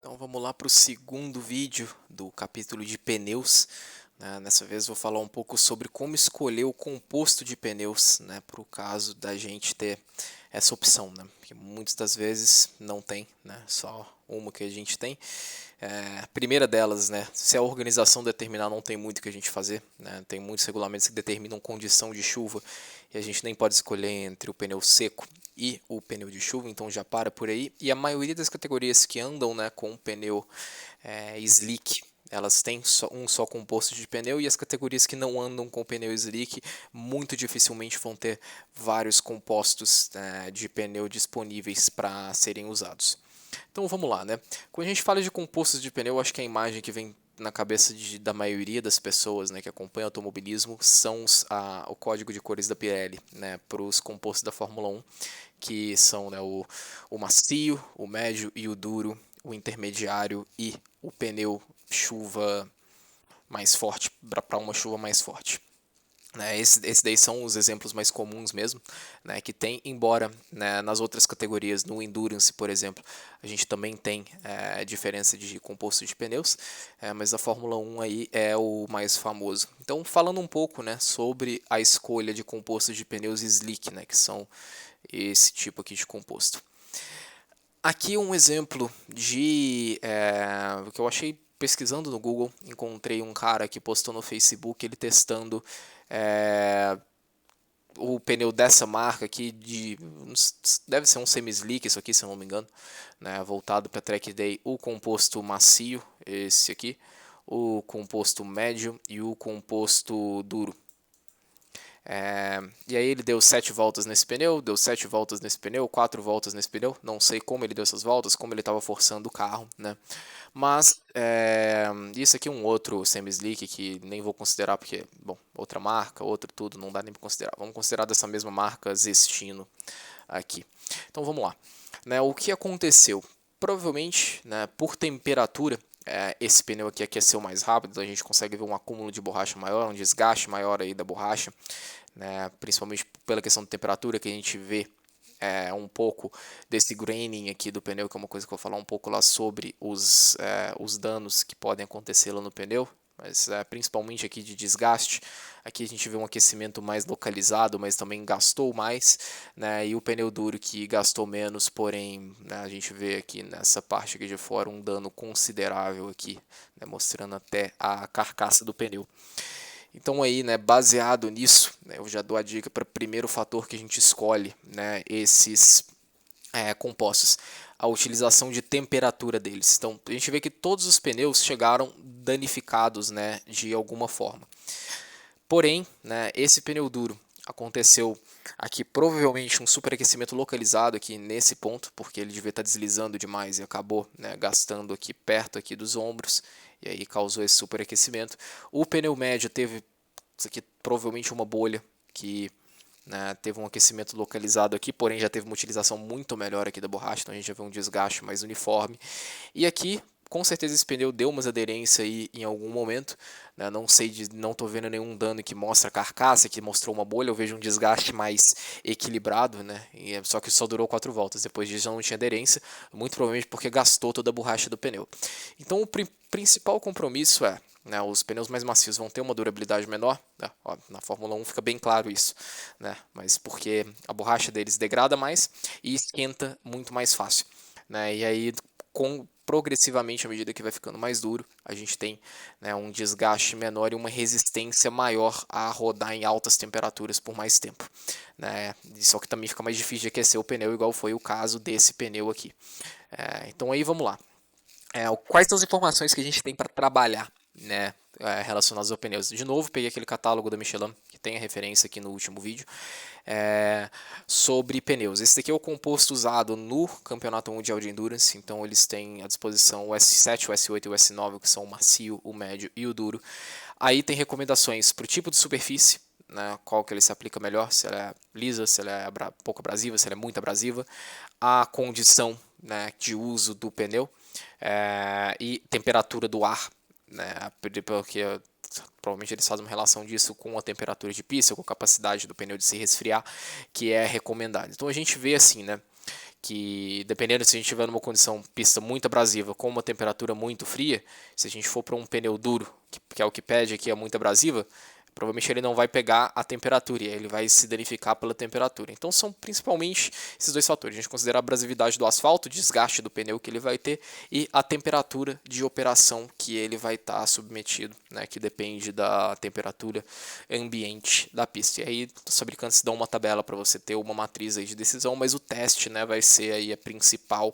Então vamos lá para o segundo vídeo do capítulo de pneus. Nessa vez vou falar um pouco sobre como escolher o composto de pneus, para o caso da gente ter essa opção, porque muitas das vezes não tem, só uma que a gente tem. A primeira delas, se a organização determinar, não tem muito que a gente fazer, tem muitos regulamentos que determinam condição de chuva e a gente nem pode escolher entre o pneu seco e o pneu de chuva, então já para por aí. E a maioria das categorias que andam, com o pneu slick, elas têm um só composto de pneu, e as categorias que não andam com pneu slick muito dificilmente vão ter vários compostos de pneu disponíveis para serem usados. Então vamos lá, Quando a gente fala de compostos de pneu, acho que a imagem que vem na cabeça da maioria das pessoas, que acompanham automobilismo, são o código de cores da Pirelli, para os compostos da Fórmula 1, que são o macio, o médio e o duro, o intermediário e o pneu chuva mais forte, para uma chuva mais forte. Esse daí são os exemplos mais comuns mesmo, que tem, embora nas outras categorias, no Endurance, por exemplo, a gente também tem diferença de composto de pneus, mas a Fórmula 1 aí é o mais famoso. Então, falando um pouco sobre a escolha de compostos de pneus slick, que são esse tipo aqui de composto. Aqui um exemplo de que eu achei pesquisando no Google, encontrei um cara que postou no Facebook ele testando o pneu dessa marca aqui deve ser um semi-slick isso aqui, se eu não me engano, voltado para track day, o composto macio, esse aqui, o composto médio e o composto duro. E aí ele deu 7 voltas nesse pneu, deu 7 voltas nesse pneu, 4 voltas nesse pneu, não sei como ele deu essas voltas, como ele estava forçando o carro, Mas isso aqui é um outro semi-slick que nem vou considerar porque, bom, outra marca, outro tudo, não dá nem para considerar. Vamos considerar dessa mesma marca Zestino aqui. Então vamos lá. O que aconteceu? Provavelmente, por temperatura, esse pneu aqui aqueceu mais rápido, a gente consegue ver um acúmulo de borracha maior, um desgaste maior aí da borracha, principalmente pela questão de temperatura que a gente vê um pouco desse graining aqui do pneu, que é uma coisa que eu vou falar um pouco lá sobre os danos que podem acontecer lá no pneu, mas principalmente aqui de desgaste. Aqui a gente vê um aquecimento mais localizado, mas também gastou mais, e o pneu duro que gastou menos, porém a gente vê aqui nessa parte aqui de fora um dano considerável aqui, mostrando até a carcaça do pneu. Então aí, baseado nisso, eu já dou a dica para o primeiro fator que a gente escolhe, esses compostos, a utilização de temperatura deles. Então a gente vê que todos os pneus chegaram danificados, de alguma forma. Porém, esse pneu duro aconteceu aqui provavelmente um superaquecimento localizado aqui nesse ponto, porque ele devia estar deslizando demais e acabou gastando aqui perto aqui dos ombros, e aí causou esse superaquecimento. O pneu médio teve isso aqui provavelmente uma bolha que teve um aquecimento localizado aqui, porém já teve uma utilização muito melhor aqui da borracha, então a gente já vê um desgaste mais uniforme. E aqui, com certeza esse pneu deu umas aderências aí em algum momento, não sei, não estou vendo nenhum dano que mostra a carcaça, que mostrou uma bolha, eu vejo um desgaste mais equilibrado, só que só durou 4 voltas, depois disso já não tinha aderência, muito provavelmente porque gastou toda a borracha do pneu. Então o principal compromisso é os pneus mais macios vão ter uma durabilidade menor, na Fórmula 1 fica bem claro isso, mas porque a borracha deles degrada mais e esquenta muito mais fácil. E aí, progressivamente, à medida que vai ficando mais duro, a gente tem um desgaste menor e uma resistência maior a rodar em altas temperaturas por mais tempo. Só que também fica mais difícil de aquecer o pneu, igual foi o caso desse pneu aqui. Então aí vamos lá. Quais são as informações que a gente tem para trabalhar, relacionadas aos pneus? De novo, peguei aquele catálogo da Michelin, que tem a referência aqui no último vídeo, sobre pneus. Esse daqui é o composto usado no Campeonato Mundial de Endurance, então eles têm à disposição o S7, o S8 e o S9, que são o macio, o médio e o duro. Aí tem recomendações para o tipo de superfície, qual que ele se aplica melhor, se ela é lisa, se ela é pouco abrasiva, se ela é muito abrasiva, a condição de uso do pneu e temperatura do ar, porque provavelmente eles fazem uma relação disso com a temperatura de pista, com a capacidade do pneu de se resfriar, que é recomendado. Então a gente vê assim, que dependendo se a gente estiver numa condição pista muito abrasiva com uma temperatura muito fria, se a gente for para um pneu duro, que é o que pede aqui a muito abrasiva, provavelmente ele não vai pegar a temperatura, e aí ele vai se danificar pela temperatura. Então são principalmente esses dois fatores. A gente considera a abrasividade do asfalto, o desgaste do pneu que ele vai ter, e a temperatura de operação que ele vai estar submetido, né, que depende da temperatura ambiente da pista. E aí os fabricantes dão uma tabela para você ter uma matriz aí de decisão, mas o teste, né, vai ser aí a principal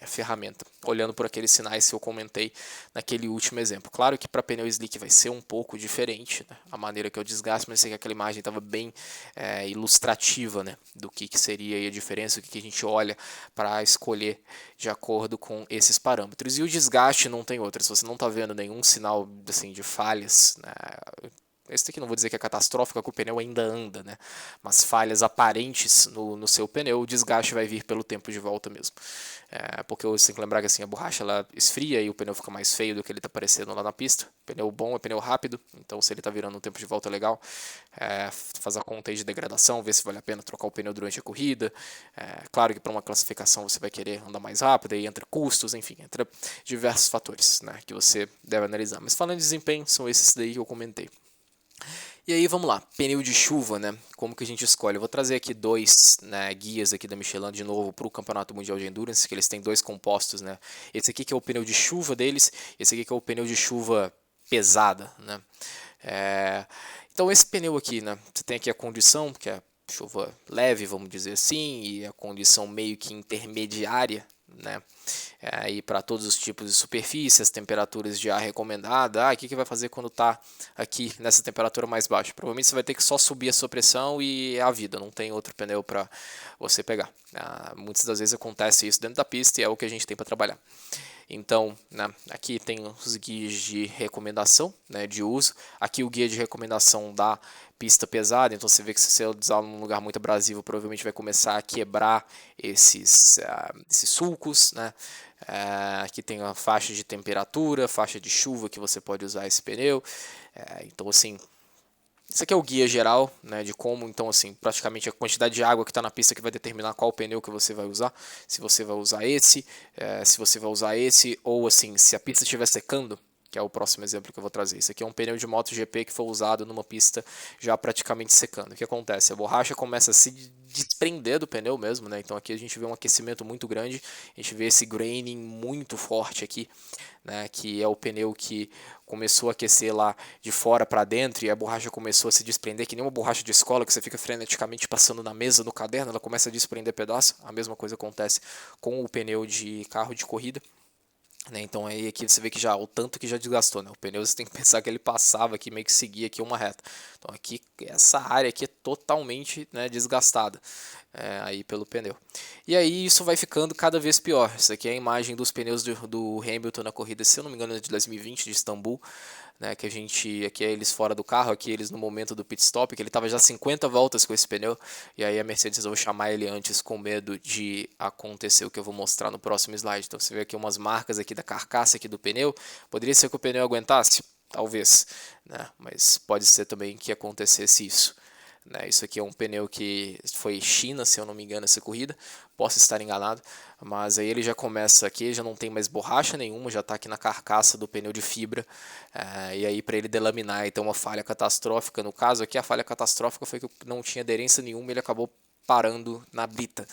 ferramenta, olhando por aqueles sinais que eu comentei naquele último exemplo. Claro que para pneu slick vai ser um pouco diferente, né, a maneira que eu desgasto, mas sei que aquela imagem estava bem ilustrativa, né, do que seria aí a diferença, o que a gente olha para escolher de acordo com esses parâmetros. E o desgaste não tem outra, se você não está vendo nenhum sinal assim, de falhas, né, esse aqui não vou dizer que é catastrófico, que o pneu ainda anda, né? Mas falhas aparentes no seu pneu, o desgaste vai vir pelo tempo de volta mesmo. Porque você tem que lembrar que assim, a borracha ela esfria e o pneu fica mais feio do que ele está aparecendo lá na pista. Pneu bom é pneu rápido, então se ele está virando um tempo de volta legal, faz a conta aí de degradação, ver se vale a pena trocar o pneu durante a corrida. Claro que para uma classificação você vai querer andar mais rápido, aí entra custos, enfim, entra diversos fatores, né, que você deve analisar. Mas falando de desempenho, são esses daí que eu comentei. E aí vamos lá, pneu de chuva, né? Como que a gente escolhe? Eu vou trazer aqui dois, né, guias aqui da Michelin de novo para o Campeonato Mundial de Endurance, que eles têm dois compostos, né? Esse aqui que é o pneu de chuva deles, esse aqui que é o pneu de chuva pesada, né? Então esse pneu aqui, né? Você tem aqui a condição, que é chuva leve, vamos dizer assim, e a condição meio que intermediária, né? E para todos os tipos de superfícies, temperaturas de ar recomendada. O que vai fazer quando está aqui nessa temperatura mais baixa? Provavelmente você vai ter que só subir a sua pressão e é a vida, não tem outro pneu para você pegar. Muitas das vezes acontece isso dentro da pista e é o que a gente tem para trabalhar. Então, né, aqui tem os guias de recomendação, né, de uso. Aqui o guia de recomendação da pista pesada, então você vê que se você usar num lugar muito abrasivo, provavelmente vai começar a quebrar esses sulcos, né? Aqui tem a faixa de temperatura, faixa de chuva que você pode usar esse pneu. Então assim, isso aqui é o guia geral, né, de como, então assim, praticamente a quantidade de água que está na pista que vai determinar qual pneu que você vai usar, se você vai usar esse, ou assim, se a pista estiver secando, que é o próximo exemplo que eu vou trazer. Esse aqui é um pneu de MotoGP que foi usado numa pista já praticamente secando. O que acontece? A borracha começa a se desprender do pneu mesmo, né? Então aqui a gente vê um aquecimento muito grande, a gente vê esse graining muito forte aqui, né? Que é o pneu que começou a aquecer lá de fora para dentro e a borracha começou a se desprender, que nem uma borracha de escola que você fica freneticamente passando na mesa, no caderno, ela começa a desprender pedaço. A mesma coisa acontece com o pneu de carro de corrida. Então aí aqui você vê que já o tanto que já desgastou, né? O pneu você tem que pensar que ele passava aqui, meio que seguia aqui uma reta. Então aqui essa área aqui é totalmente, né, desgastada aí pelo pneu. E aí isso vai ficando cada vez pior. Essa aqui é a imagem dos pneus do Hamilton na corrida, se eu não me engano, de 2020 de Istambul. Né, que a gente, aqui é eles fora do carro, aqui eles no momento do pit stop, que ele estava já 50 voltas com esse pneu, e aí a Mercedes resolveu chamar ele antes com medo de acontecer o que eu vou mostrar no próximo slide. Então você vê aqui umas marcas aqui da carcaça aqui do pneu, poderia ser que o pneu aguentasse? Talvez, né, mas pode ser também que acontecesse isso. Isso aqui é um pneu que foi China, se eu não me engano, essa corrida. Posso estar enganado, mas aí ele já começa aqui, já não tem mais borracha nenhuma, já está aqui na carcaça do pneu de fibra. E aí para ele delaminar e ter uma falha catastrófica, no caso aqui a falha catastrófica foi que não tinha aderência nenhuma e ele acabou parando na brita.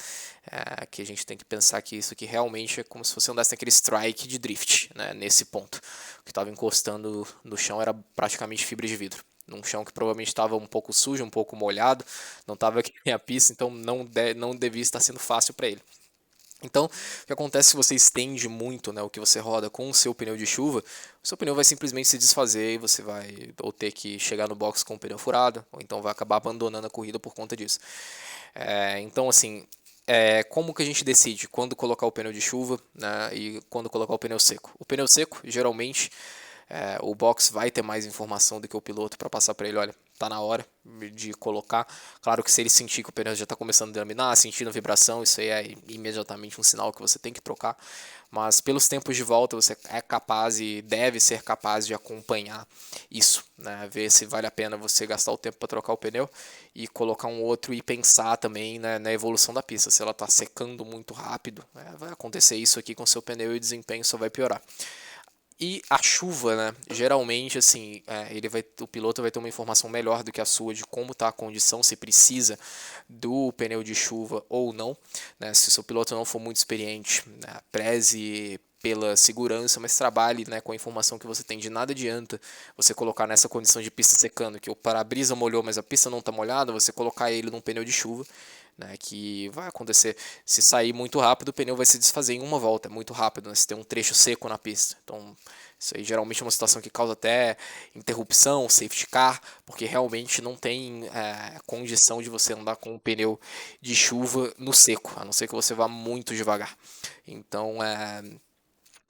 Que a gente tem que pensar que isso aqui realmente é como se você andasse naquele strike de drift, né, nesse ponto. O que estava encostando no chão era praticamente fibra de vidro. Num chão que provavelmente estava um pouco sujo, um pouco molhado, não estava aqui na pista, então não devia estar sendo fácil para ele. Então, o que acontece se você estende muito, né, o que você roda com o seu pneu de chuva, o seu pneu vai simplesmente se desfazer e você vai ou ter que chegar no box com o pneu furado, ou então vai acabar abandonando a corrida por conta disso. Então, assim, como que a gente decide quando colocar o pneu de chuva, né, e quando colocar o pneu seco? O pneu seco, geralmente, o box vai ter mais informação do que o piloto para passar para ele, olha, tá na hora de colocar. Claro que se ele sentir que o pneu já está começando a laminar, sentindo vibração, isso aí é imediatamente um sinal que você tem que trocar. Mas pelos tempos de volta você é capaz e deve ser capaz de acompanhar isso, né? Ver se vale a pena você gastar o tempo para trocar o pneu e colocar um outro e pensar também, né, na evolução da pista. Se ela está secando muito rápido, né, vai acontecer isso aqui com seu pneu e o desempenho só vai piorar. E a chuva, né? Geralmente, assim, o piloto vai ter uma informação melhor do que a sua de como está a condição, se precisa do pneu de chuva ou não, né? Se o seu piloto não for muito experiente, né, preze pela segurança, mas trabalhe, né, com a informação que você tem. De nada adianta você colocar nessa condição de pista secando, que o para-brisa molhou, mas a pista não está molhada, você colocar ele num pneu de chuva, né, que vai acontecer. Se sair muito rápido, o pneu vai se desfazer em uma volta, é muito rápido, né, se tem um trecho seco na pista. Então, isso aí geralmente é uma situação que causa até interrupção, safety car, porque realmente não tem condição de você andar com um pneu de chuva no seco, a não ser que você vá muito devagar. Então,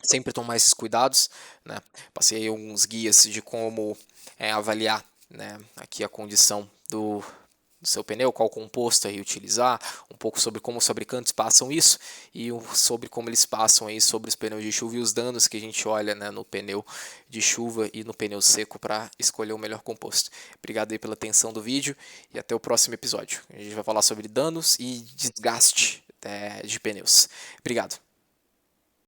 sempre tomar esses cuidados, né? Passei alguns guias de como avaliar, né, aqui a condição do seu pneu, qual composto aí utilizar, um pouco sobre como os fabricantes passam isso e sobre como eles passam aí sobre os pneus de chuva e os danos que a gente olha, né, no pneu de chuva e no pneu seco para escolher o melhor composto. Obrigado aí pela atenção do vídeo e até o próximo episódio. A gente vai falar sobre danos e desgaste de pneus. Obrigado.